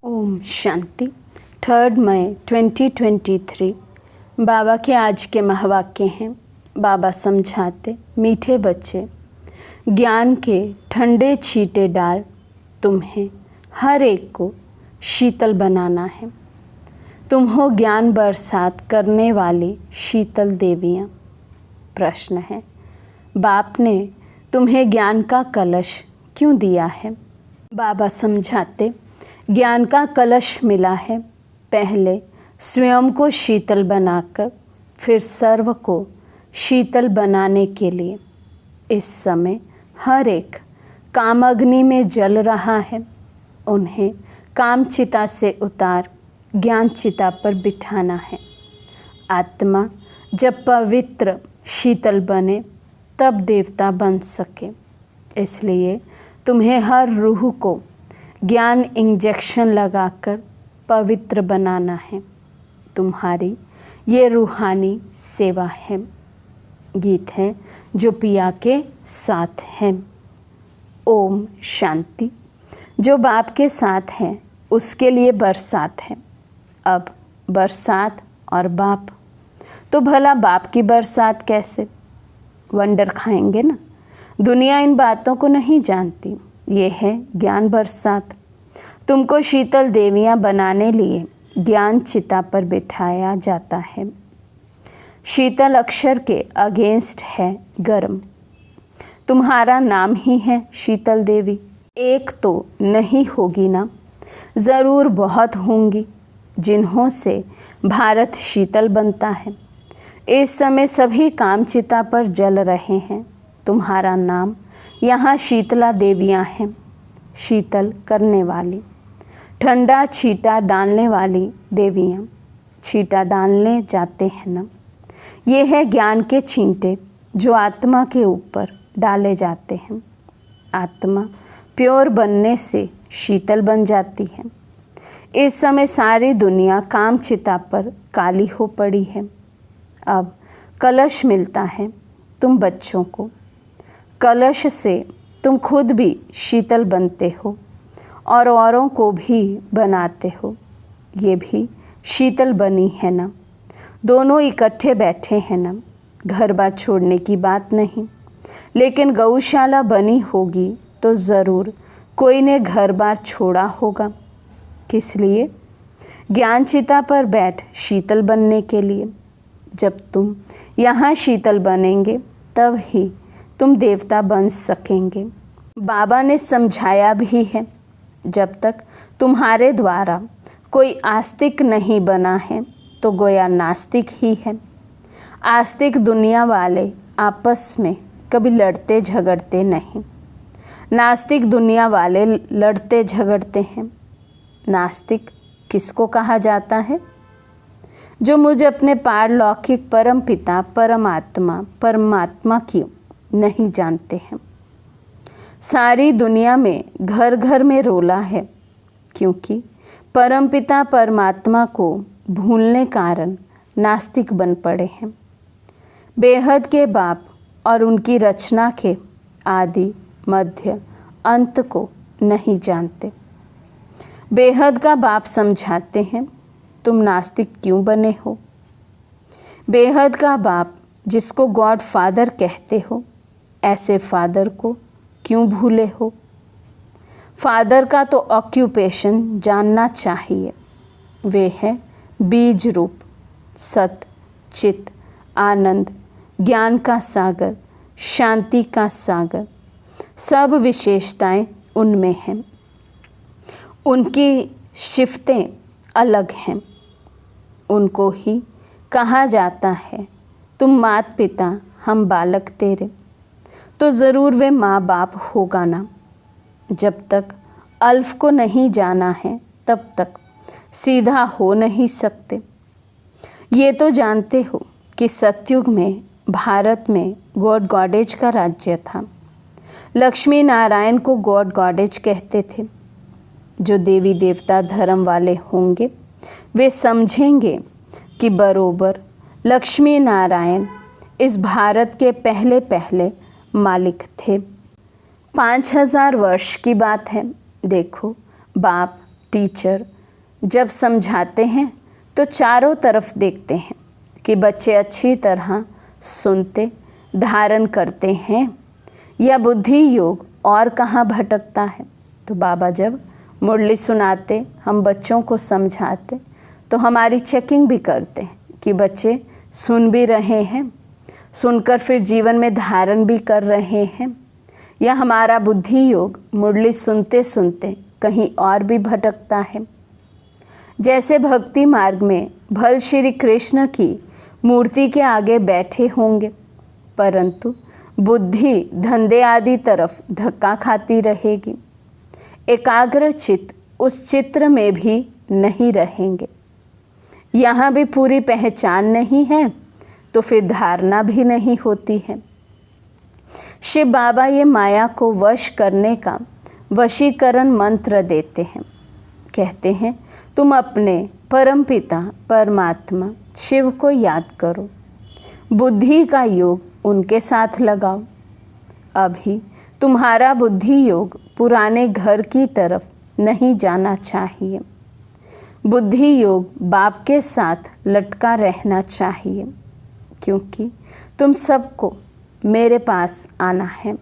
ओम शांति। 3 मई 2023 बाबा के आज के महावाक्य हैं। बाबा समझाते, मीठे बच्चे, ज्ञान के ठंडे छींटे डाल तुम्हें हर एक को शीतल बनाना है। तुम हो ज्ञान बरसात करने वाली शीतल देवियाँ। प्रश्न है, बाप ने तुम्हें ज्ञान का कलश क्यों दिया है? बाबा समझाते, ज्ञान का कलश मिला है पहले स्वयं को शीतल बनाकर फिर सर्व को शीतल बनाने के लिए। इस समय हर एक काम अग्नि में जल रहा है। उन्हें काम चिता से उतार ज्ञान चिता पर बिठाना है। आत्मा जब पवित्र शीतल बने तब देवता बन सके। इसलिए तुम्हें हर रूह को ज्ञान इंजेक्शन लगाकर पवित्र बनाना है। तुम्हारी ये रूहानी सेवा है। गीत है जो पिया के साथ है। ओम शांति। जो बाप के साथ है उसके लिए बरसात है। अब बरसात और बाप, तो भला बाप की बरसात कैसे? वंडर खाएंगे ना। दुनिया इन बातों को नहीं जानती। ये है ज्ञान बरसात। तुमको शीतल देवियाँ बनाने लिए ज्ञान चिता पर बिठाया जाता है। शीतल अक्षर के अगेंस्ट है गर्म। तुम्हारा नाम ही है शीतल देवी। एक तो नहीं होगी ना, ज़रूर बहुत होंगी जिन्हों से भारत शीतल बनता है। इस समय सभी काम चिता पर जल रहे हैं। तुम्हारा नाम यहाँ शीतला देवियाँ हैं। शीतल करने वाली, ठंडा छींटा डालने वाली देवियाँ। छींटा डालने जाते हैं ना, ये है ज्ञान के छींटे जो आत्मा के ऊपर डाले जाते हैं। आत्मा प्योर बनने से शीतल बन जाती है। इस समय सारी दुनिया काम चिता पर काली हो पड़ी है। अब कलश मिलता है तुम बच्चों को। कलश से तुम खुद भी शीतल बनते हो और औरों को भी बनाते हो। ये भी शीतल बनी है ना। दोनों इकट्ठे बैठे हैं ना। घर बार छोड़ने की बात नहीं, लेकिन गौशाला बनी होगी तो ज़रूर कोई ने घर बार छोड़ा होगा। किस लिए? ज्ञान चिता पर बैठ शीतल बनने के लिए। जब तुम यहाँ शीतल बनेंगे तब ही तुम देवता बन सकेंगे। बाबा ने समझाया भी है, जब तक तुम्हारे द्वारा कोई आस्तिक नहीं बना है तो गोया नास्तिक ही है। आस्तिक दुनिया वाले आपस में कभी लड़ते झगड़ते नहीं, नास्तिक दुनिया वाले लड़ते झगड़ते हैं। नास्तिक किसको कहा जाता है? जो मुझे अपने पारलौकिक परम पिता परमात्मा की नहीं जानते हैं। सारी दुनिया में घर घर में रोला है, क्योंकि परमपिता परमात्मा को भूलने कारण नास्तिक बन पड़े हैं। बेहद के बाप और उनकी रचना के आदि मध्य अंत को नहीं जानते। बेहद का बाप समझाते हैं, तुम नास्तिक क्यों बने हो? बेहद का बाप जिसको गॉड फादर कहते हो, ऐसे फादर को क्यों भूले हो? फादर का तो ऑक्यूपेशन जानना चाहिए। वे है बीज रूप, सत, चित, आनंद, ज्ञान का सागर, शांति का सागर। सब विशेषताएं उनमें हैं, उनकी शिफ्तें अलग हैं। उनको ही कहा जाता है, तुम मात पिता हम बालक तेरे, तो ज़रूर वे माँ बाप होगा ना। जब तक अल्फ को नहीं जाना है तब तक सीधा हो नहीं सकते। ये तो जानते हो कि सतयुग में भारत में गॉड गॉडेज का राज्य था। लक्ष्मी नारायण को गॉड गॉडेज कहते थे। जो देवी देवता धर्म वाले होंगे वे समझेंगे कि बरोबर लक्ष्मी नारायण इस भारत के पहले पहले मालिक थे। 5000 वर्ष की बात है। देखो, बाप टीचर जब समझाते हैं तो चारों तरफ देखते हैं कि बच्चे अच्छी तरह सुनते धारण करते हैं या बुद्धि योग और कहाँ भटकता है। तो बाबा जब मुरली सुनाते, हम बच्चों को समझाते, तो हमारी चेकिंग भी करते हैं कि बच्चे सुन भी रहे हैं, सुनकर फिर जीवन में धारण भी कर रहे हैं, या हमारा बुद्धि योग मुरली सुनते सुनते कहीं और भी भटकता है। जैसे भक्ति मार्ग में भल श्री कृष्ण की मूर्ति के आगे बैठे होंगे, परंतु बुद्धि धंधे आदि तरफ धक्का खाती रहेगी। एकाग्र चित्त उस चित्र में भी नहीं रहेंगे। यहाँ भी पूरी पहचान नहीं है तो फिर धारणा भी नहीं होती है। शिव बाबा ये माया को वश करने का वशीकरण मंत्र देते हैं। कहते हैं, तुम अपने परमपिता परमात्मा शिव को याद करो, बुद्धि का योग उनके साथ लगाओ। अभी तुम्हारा बुद्धि योग पुराने घर की तरफ नहीं जाना चाहिए। बुद्धि योग बाप के साथ लटका रहना चाहिए, क्योंकि तुम सबको मेरे पास आना है।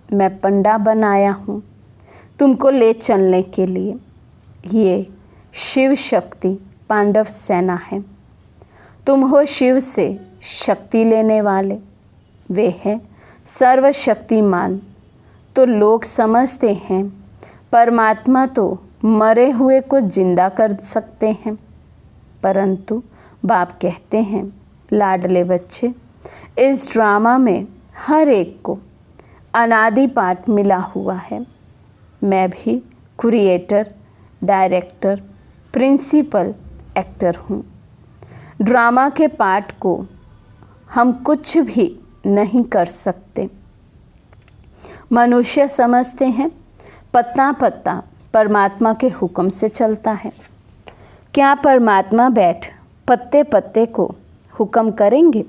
मैं पंडा बनाया हूँ तुमको ले चलने के लिए। ये शिव शक्ति पांडव सेना है। तुम हो शिव से शक्ति लेने वाले। वे हैं सर्वशक्तिमान। तो लोग समझते हैं परमात्मा तो मरे हुए को जिंदा कर सकते हैं, परंतु बाप कहते हैं, लाडले बच्चे, इस ड्रामा में हर एक को अनादि पाठ मिला हुआ है। मैं भी क्रिएटर, डायरेक्टर, प्रिंसिपल एक्टर हूँ। ड्रामा के पार्ट को हम कुछ भी नहीं कर सकते। मनुष्य समझते हैं पत्ता पत्ता परमात्मा के हुक्म से चलता है। क्या परमात्मा बैठ पत्ते पत्ते को हुक्म करेंगे?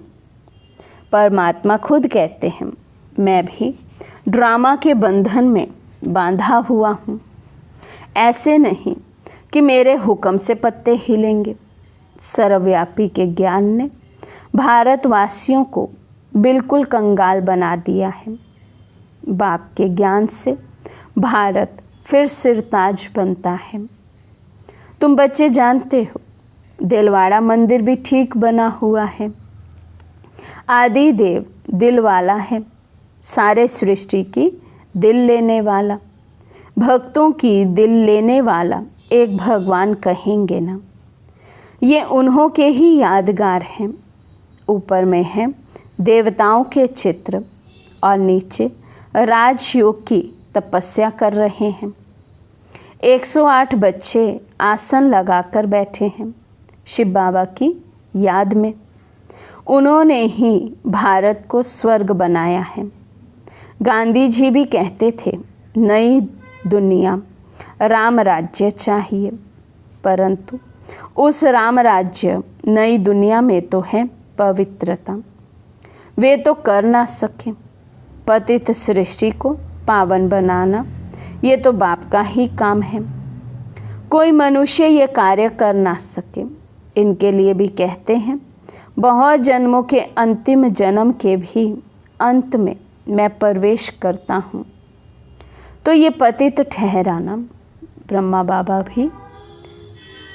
परमात्मा खुद कहते हैं, मैं भी ड्रामा के बंधन में बांधा हुआ हूँ। ऐसे नहीं कि मेरे हुक्म से पत्ते हिलेंगे। सर्वव्यापी के ज्ञान ने भारतवासियों को बिल्कुल कंगाल बना दिया है। बाप के ज्ञान से भारत फिर सिरताज बनता है। तुम बच्चे जानते हो, दिलवाड़ा मंदिर भी ठीक बना हुआ है। आदि देव दिल वाला है, सारे सृष्टि की दिल लेने वाला, भक्तों की दिल लेने वाला एक भगवान कहेंगे ना। ये उन्हों के ही यादगार हैं। ऊपर में है देवताओं के चित्र और नीचे राजयोग की तपस्या कर रहे हैं। 108 बच्चे आसन लगाकर बैठे हैं शिव बाबा की याद में। उन्होंने ही भारत को स्वर्ग बनाया है। गांधी जी भी कहते थे नई दुनिया राम राज्य चाहिए, परंतु उस राम राज्य नई दुनिया में तो है पवित्रता। वे तो कर ना सके। पतित सृष्टि को पावन बनाना ये तो बाप का ही काम है। कोई मनुष्य ये कार्य कर ना सके। इनके लिए भी कहते हैं बहुत जन्मों के अंतिम जन्म के भी अंत में मैं प्रवेश करता हूँ। तो ये पतित ठहराना, ब्रह्मा बाबा भी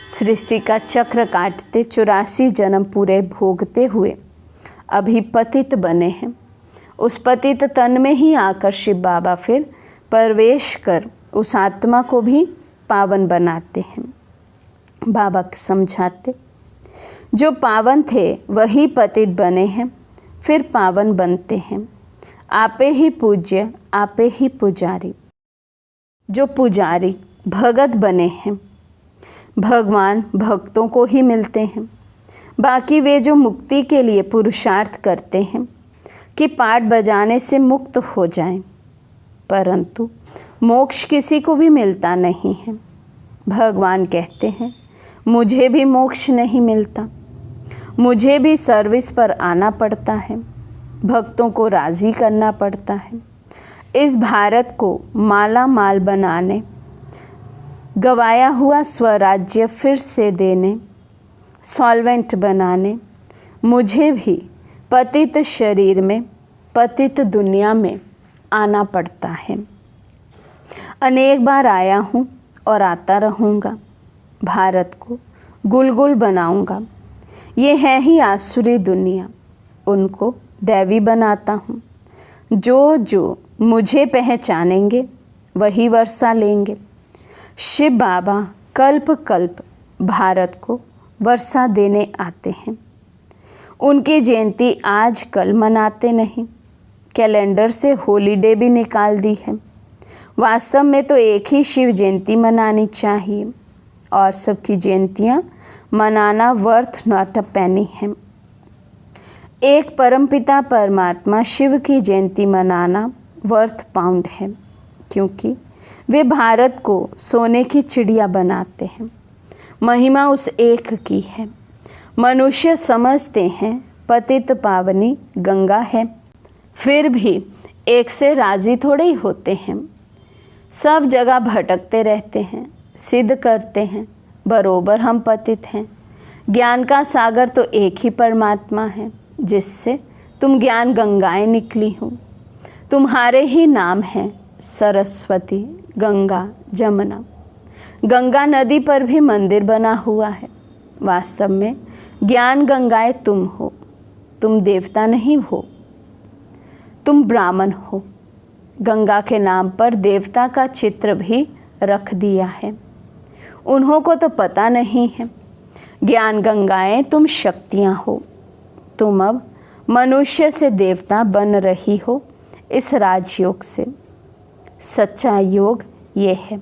सृष्टि का चक्र काटते 84 जन्म पूरे भोगते हुए अभी पतित बने हैं। उस पतित तन में ही आकर शिव बाबा फिर प्रवेश कर उस आत्मा को भी पावन बनाते हैं। बाबा समझाते जो पावन थे वही पतित बने हैं, फिर पावन बनते हैं। आपे ही पूज्य आपे ही पुजारी। जो पुजारी भगत बने हैं, भगवान भक्तों को ही मिलते हैं। बाकी वे जो मुक्ति के लिए पुरुषार्थ करते हैं कि पाठ बजाने से मुक्त हो जाएं, परंतु मोक्ष किसी को भी मिलता नहीं है। भगवान कहते हैं मुझे भी मोक्ष नहीं मिलता, मुझे भी सर्विस पर आना पड़ता है, भक्तों को राज़ी करना पड़ता है, इस भारत को माला माल बनाने, गवाया हुआ स्वराज्य फिर से देने, सॉल्वेंट बनाने, मुझे भी पतित शरीर में पतित दुनिया में आना पड़ता है। अनेक बार आया हूँ और आता रहूँगा। भारत को गुलगुल बनाऊँगा। ये है ही आसुरी दुनिया, उनको दैवी बनाता हूँ। जो जो मुझे पहचानेंगे वही वर्षा लेंगे। शिव बाबा कल्प कल्प भारत को वर्षा देने आते हैं। उनकी जयंती आज कल मनाते नहीं, कैलेंडर से हॉलीडे भी निकाल दी है। वास्तव में तो एक ही शिव जयंती मनानी चाहिए और सबकी जयंतियाँ मनाना वर्थ नॉट अ पेनी है। एक परमपिता परमात्मा शिव की जयंती मनाना वर्थ पाउंड है, क्योंकि वे भारत को सोने की चिड़िया बनाते हैं। महिमा उस एक की है। मनुष्य समझते हैं पतित पावनी गंगा है, फिर भी एक से राज़ी थोड़े ही होते हैं। सब जगह भटकते रहते हैं, सिद्ध करते हैं बरोबर हम पतित हैं। ज्ञान का सागर तो एक ही परमात्मा है, जिससे तुम ज्ञान गंगाएं निकली हो। तुम्हारे ही नाम हैं सरस्वती, गंगा, जमुना। गंगा नदी पर भी मंदिर बना हुआ है। वास्तव में ज्ञान गंगाएं तुम हो। तुम देवता नहीं हो, तुम ब्राह्मण हो। गंगा के नाम पर देवता का चित्र भी रख दिया है। उन्हों को तो पता नहीं है। ज्ञान गंगाएं तुम शक्तियाँ हो। तुम अब मनुष्य से देवता बन रही हो इस राजयोग से। सच्चा योग ये है।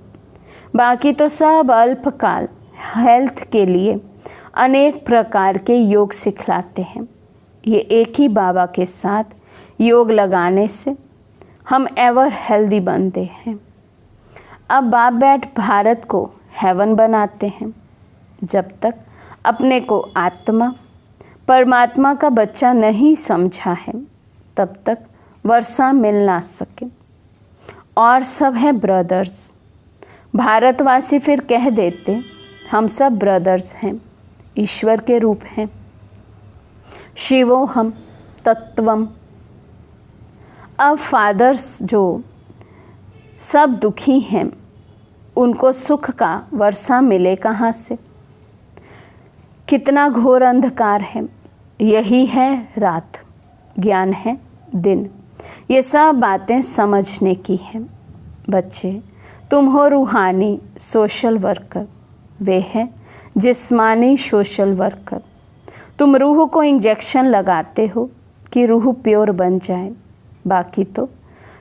बाकी तो सब अल्पकाल हेल्थ के लिए अनेक प्रकार के योग सिखलाते हैं। ये एक ही बाबा के साथ योग लगाने से हम एवर हेल्दी बनते हैं। अब बाप बैठ भारत को हेवन बनाते हैं। जब तक अपने को आत्मा परमात्मा का बच्चा नहीं समझा है, तब तक वर्षा मिल ना सके। और सब है ब्रदर्स। भारतवासी फिर कह देते हम सब ब्रदर्स हैं, ईश्वर के रूप हैं। शिवो हम तत्वम। अब फादर्स जो सब दुखी हैं, उनको सुख का वर्षा मिले कहाँ से? कितना घोर अंधकार है। यही है रात, ज्ञान है दिन। ये सब बातें समझने की हैं। बच्चे, तुम हो रूहानी सोशल वर्कर, वे हैं जिस्मानी सोशल वर्कर। तुम रूह को इंजेक्शन लगाते हो कि रूह प्योर बन जाए, बाकी तो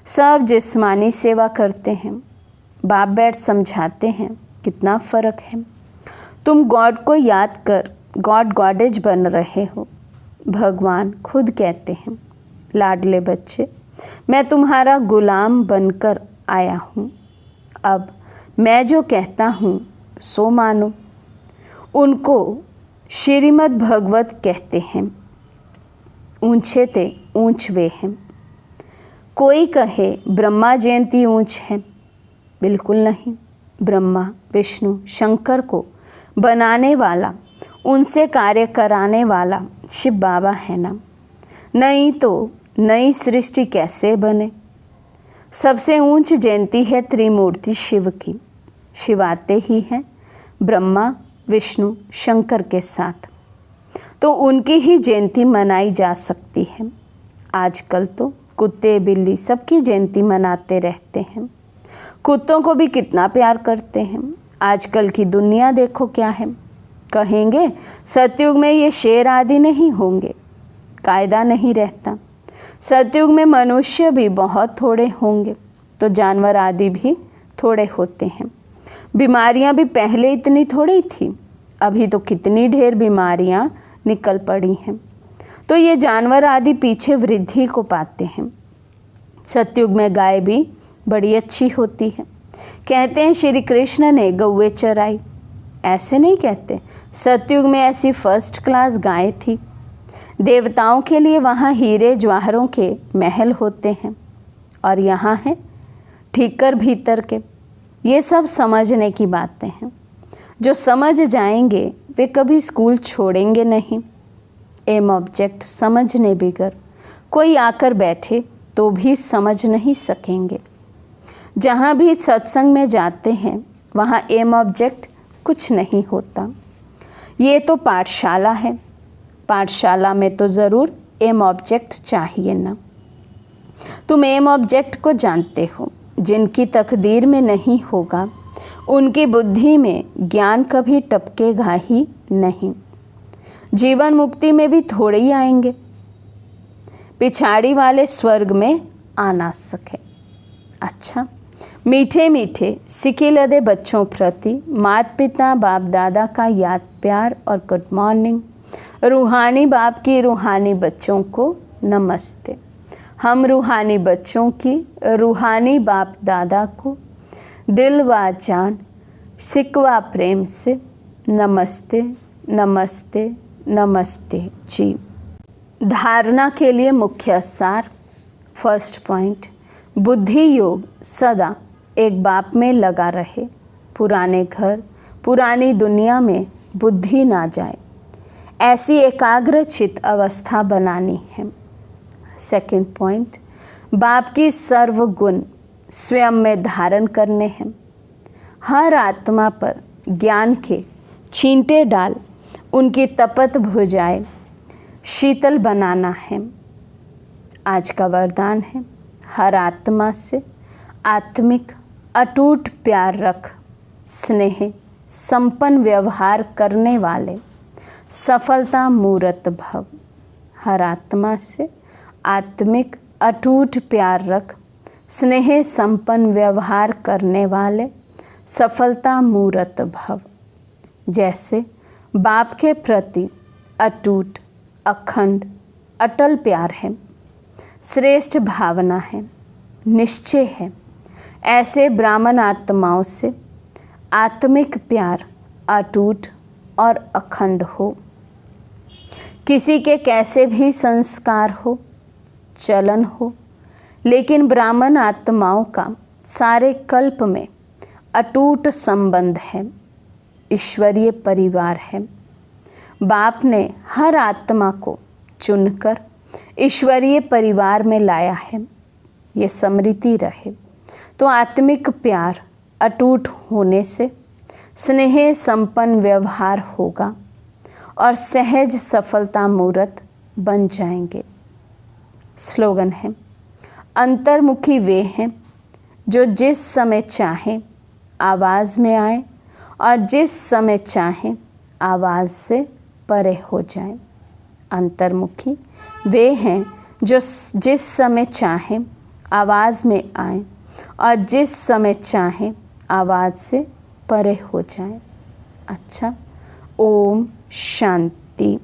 सब जिस्मानी सेवा करते हैं। बाप बैठ समझाते हैं कितना फ़र्क है। तुम गॉड को याद कर गॉड गॉडेज बन रहे हो। भगवान खुद कहते हैं, लाडले बच्चे, मैं तुम्हारा गुलाम बनकर आया हूँ। अब मैं जो कहता हूँ सो मानो। उनको श्रीमद् भगवत कहते हैं। ऊंचे ते ऊंच वे हैं। कोई कहे ब्रह्मा जयंती ऊंच है, बिल्कुल नहीं। ब्रह्मा विष्णु शंकर को बनाने वाला, उनसे कार्य कराने वाला शिव बाबा है ना। नहीं तो नई सृष्टि कैसे बने। सबसे ऊंच जयंती है त्रिमूर्ति शिव की। शिव आते ही हैं ब्रह्मा विष्णु शंकर के साथ, तो उनकी ही जयंती मनाई जा सकती है। आजकल तो कुत्ते बिल्ली सबकी जयंती मनाते रहते हैं। कुत्तों को भी कितना प्यार करते हैं। आजकल की दुनिया देखो क्या है। कहेंगे सतयुग में ये शेर आदि नहीं होंगे, कायदा नहीं रहता। सतयुग में मनुष्य भी बहुत थोड़े होंगे, तो जानवर आदि भी थोड़े होते हैं। बीमारियां भी पहले इतनी थोड़ी थी, अभी तो कितनी ढेर बीमारियां निकल पड़ी हैं। तो ये जानवर आदि पीछे वृद्धि को पाते हैं। सतयुग में गाय भी बड़ी अच्छी होती है। कहते हैं श्री कृष्ण ने गौवे चराई, ऐसे नहीं कहते। सतयुग में ऐसी फर्स्ट क्लास गाय थी। देवताओं के लिए वहाँ हीरे जवाहरों के महल होते हैं, और यहाँ है ठीकर भीतर के। ये सब समझने की बातें हैं। जो समझ जाएंगे वे कभी स्कूल छोड़ेंगे नहीं। एम ऑब्जेक्ट समझने बिगर कोई आकर बैठे तो भी समझ नहीं सकेंगे। जहाँ भी सत्संग में जाते हैं वहाँ एम ऑब्जेक्ट कुछ नहीं होता। ये तो पाठशाला है, पाठशाला में तो ज़रूर एम ऑब्जेक्ट चाहिए ना। तुम एम ऑब्जेक्ट को जानते हो। जिनकी तकदीर में नहीं होगा उनकी बुद्धि में ज्ञान कभी टपकेगा ही नहीं। जीवन मुक्ति में भी थोड़े ही आएंगे, पिछाड़ी वाले स्वर्ग में आ ना सके। अच्छा, मीठे मीठे सिके लदे बच्चों प्रति माता पिता बाप दादा का याद प्यार और गुड मॉर्निंग। रूहानी बाप की रूहानी बच्चों को नमस्ते। हम रूहानी बच्चों की रूहानी बाप दादा को दिल व जान सिकवा प्रेम से नमस्ते नमस्ते नमस्ते जी। धारणा के लिए मुख्य सार। फर्स्ट पॉइंट, बुद्धि योग सदा एक बाप में लगा रहे। पुराने घर पुरानी दुनिया में बुद्धि ना जाए, ऐसी एकाग्र चित्त अवस्था बनानी है। सेकंड पॉइंट, बाप की सर्व गुण स्वयं में धारण करने हैं। हर आत्मा पर ज्ञान के छींटे डाल उनकी तपत भुजाएं शीतल बनाना है। आज का वरदान है, हर आत्मा से आत्मिक अटूट प्यार रख, स्नेह संपन्न व्यवहार करने वाले सफलता मूर्त भव। हर आत्मा से आत्मिक अटूट प्यार रख, स्नेह संपन्न व्यवहार करने वाले सफलता मूर्त भव। जैसे बाप के प्रति अटूट अखंड अटल प्यार है, श्रेष्ठ भावना है, निश्चय है, ऐसे ब्राह्मण आत्माओं से आत्मिक प्यार अटूट और अखंड हो। किसी के कैसे भी संस्कार हो, चलन हो, लेकिन ब्राह्मण आत्माओं का सारे कल्प में अटूट संबंध है, ईश्वरीय परिवार है। बाप ने हर आत्मा को चुनकर ईश्वरीय परिवार में लाया है। ये स्मृति रहे तो आत्मिक प्यार अटूट होने से स्नेह संपन्न व्यवहार होगा और सहज सफलता मूर्त बन जाएंगे। स्लोगन है, अंतर्मुखी वे हैं जो जिस समय चाहे आवाज़ में आए और जिस समय चाहे आवाज़ से परे हो जाए। अंतर्मुखी वे हैं जो जिस समय चाहे आवाज़ में आए और जिस समय चाहे आवाज़ से परे हो जाए। अच्छा, ओम शांति।